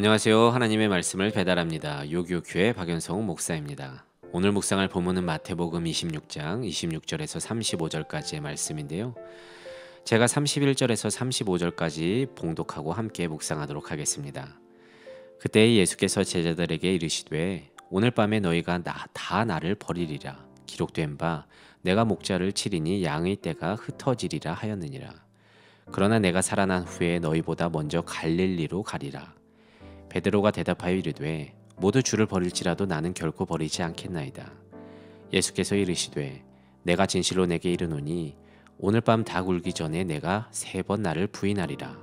안녕하세요. 하나님의 말씀을 배달합니다. 요교교회 박연성 목사입니다. 오늘 묵상할 본문은 마태복음 26장 26절에서 35절까지의 말씀인데요. 제가 31절에서 35절까지 봉독하고 함께 묵상하도록 하겠습니다. 그때 예수께서 제자들에게 이르시되 오늘 밤에 너희가 다 나를 버리리라. 기록된 바 내가 목자를 치리니 양의 떼가 흩어지리라 하였느니라. 그러나 내가 살아난 후에 너희보다 먼저 갈릴리로 가리라. 베드로가 대답하여 이르되 모두 주를 버릴지라도 나는 결코 버리지 않겠나이다. 예수께서 이르시되 내가 진실로 내게 이르노니 오늘 밤 닭 울기 전에 내가 3번 나를 부인하리라.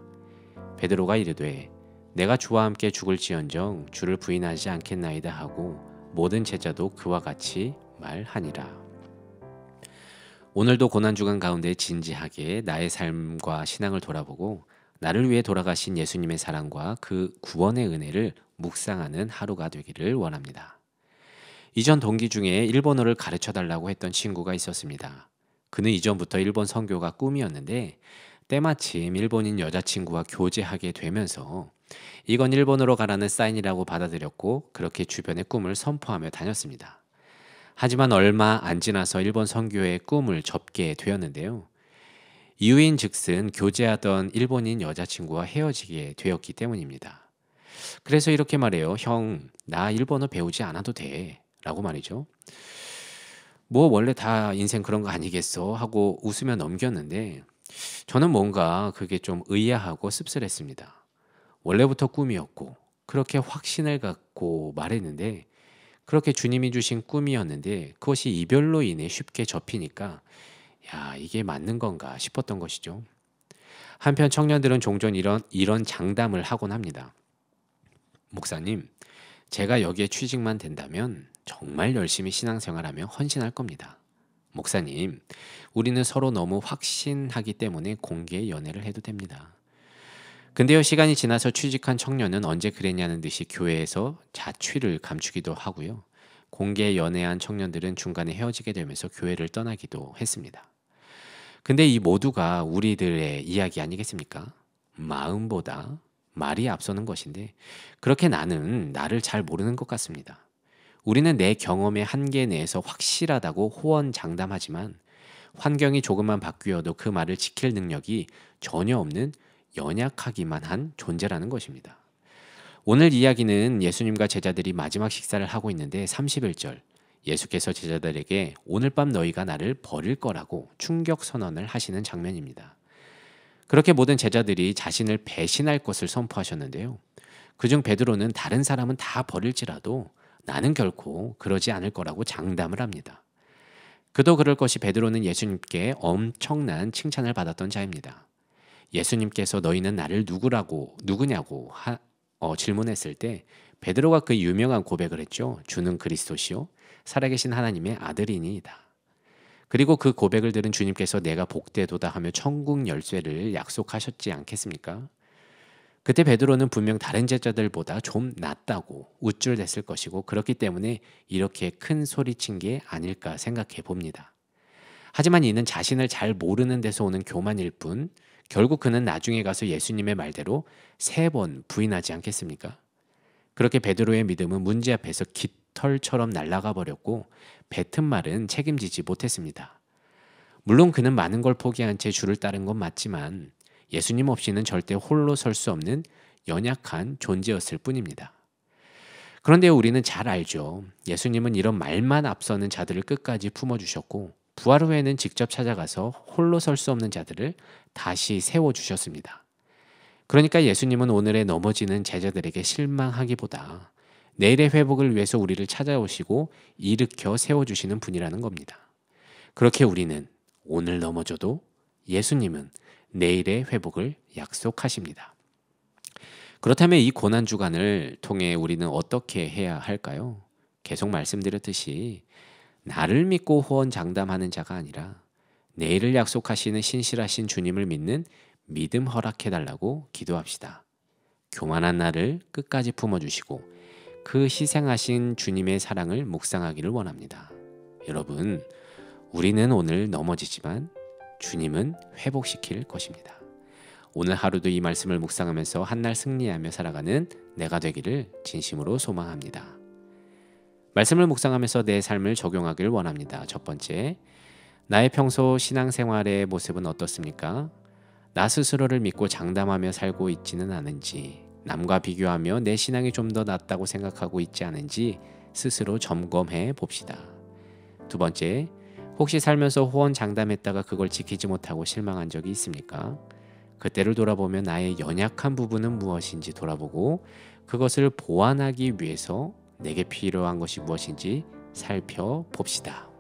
베드로가 이르되 내가 주와 함께 죽을지언정 주를 부인하지 않겠나이다 하고 모든 제자도 그와 같이 말하니라. 오늘도 고난주간 가운데 진지하게 나의 삶과 신앙을 돌아보고 나를 위해 돌아가신 예수님의 사랑과 그 구원의 은혜를 묵상하는 하루가 되기를 원합니다. 이전 동기 중에 일본어를 가르쳐달라고 했던 친구가 있었습니다. 그는 이전부터 일본 선교가 꿈이었는데 때마침 일본인 여자친구와 교제하게 되면서 이건 일본어로 가라는 사인이라고 받아들였고 그렇게 주변의 꿈을 선포하며 다녔습니다. 하지만 얼마 안 지나서 일본 선교의 꿈을 접게 되었는데요. 이유인 즉슨 교제하던 일본인 여자친구와 헤어지게 되었기 때문입니다. 그래서 이렇게 말해요. 형, 나 일본어 배우지 않아도 돼. 라고 말이죠. 뭐 원래 다 인생 그런 거 아니겠어? 하고 웃으며 넘겼는데 저는 뭔가 그게 좀 의아하고 씁쓸했습니다. 원래부터 꿈이었고 그렇게 확신을 갖고 말했는데 그렇게 주님이 주신 꿈이었는데 그것이 이별로 인해 쉽게 접히니까 야, 이게 맞는 건가 싶었던 것이죠. 한편 청년들은 종종 이런 장담을 하곤 합니다. 목사님, 제가 여기에 취직만 된다면 정말 열심히 신앙생활하며 헌신할 겁니다. 목사님, 우리는 서로 너무 확신하기 때문에 공개 연애를 해도 됩니다. 근데요, 시간이 지나서 취직한 청년은 언제 그랬냐는 듯이 교회에서 자취를 감추기도 하고요. 공개 연애한 청년들은 중간에 헤어지게 되면서 교회를 떠나기도 했습니다. 근데 이 모두가 우리들의 이야기 아니겠습니까? 마음보다 말이 앞서는 것인데 그렇게 나는 나를 잘 모르는 것 같습니다. 우리는 내 경험의 한계 내에서 확실하다고 호언장담하지만 환경이 조금만 바뀌어도 그 말을 지킬 능력이 전혀 없는 연약하기만 한 존재라는 것입니다. 오늘 이야기는 예수님과 제자들이 마지막 식사를 하고 있는데 31절 예수께서 제자들에게 오늘 밤 너희가 나를 버릴 거라고 충격 선언을 하시는 장면입니다. 그렇게 모든 제자들이 자신을 배신할 것을 선포하셨는데요. 그중 베드로는 다른 사람은 다 버릴지라도 나는 결코 그러지 않을 거라고 장담을 합니다. 그도 그럴 것이 베드로는 예수님께 엄청난 칭찬을 받았던 자입니다. 예수님께서 너희는 나를 누구냐고 질문했을 때 베드로가 그 유명한 고백을 했죠. 주는 그리스도시요 살아계신 하나님의 아들이니이다. 그리고 그 고백을 들은 주님께서 내가 복되도다 하며 천국 열쇠를 약속하셨지 않겠습니까? 그때 베드로는 분명 다른 제자들보다 좀 낫다고 우쭐댔을 것이고 그렇기 때문에 이렇게 큰 소리친 게 아닐까 생각해 봅니다. 하지만 이는 자신을 잘 모르는 데서 오는 교만일 뿐 결국 그는 나중에 가서 예수님의 말대로 3번 부인하지 않겠습니까? 그렇게 베드로의 믿음은 문제 앞에서 깃털처럼 날아가 버렸고 뱉은 말은 책임지지 못했습니다. 물론 그는 많은 걸 포기한 채 주를 따른 건 맞지만 예수님 없이는 절대 홀로 설 수 없는 연약한 존재였을 뿐입니다. 그런데 우리는 잘 알죠. 예수님은 이런 말만 앞서는 자들을 끝까지 품어주셨고 부활 후에는 직접 찾아가서 홀로 설 수 없는 자들을 다시 세워주셨습니다. 그러니까 예수님은 오늘의 넘어지는 제자들에게 실망하기보다 내일의 회복을 위해서 우리를 찾아오시고 일으켜 세워주시는 분이라는 겁니다. 그렇게 우리는 오늘 넘어져도 예수님은 내일의 회복을 약속하십니다. 그렇다면 이 고난주간을 통해 우리는 어떻게 해야 할까요? 계속 말씀드렸듯이 나를 믿고 호언장담하는 자가 아니라 내일을 약속하시는 신실하신 주님을 믿는 믿음 허락해달라고 기도합시다. 교만한 나를 끝까지 품어주시고 그 희생하신 주님의 사랑을 묵상하기를 원합니다. 여러분, 우리는 오늘 넘어지지만 주님은 회복시킬 것입니다. 오늘 하루도 이 말씀을 묵상하면서 한날 승리하며 살아가는 내가 되기를 진심으로 소망합니다. 말씀을 묵상하면서 내 삶을 적용하길 원합니다. 첫 번째, 나의 평소 신앙생활의 모습은 어떻습니까? 나 스스로를 믿고 장담하며 살고 있지는 않은지, 남과 비교하며 내 신앙이 좀 더 낫다고 생각하고 있지 않은지 스스로 점검해 봅시다. 두 번째, 혹시 살면서 호언 장담했다가 그걸 지키지 못하고 실망한 적이 있습니까? 그때를 돌아보며 나의 연약한 부분은 무엇인지 돌아보고 그것을 보완하기 위해서 내게 필요한 것이 무엇인지 살펴봅시다.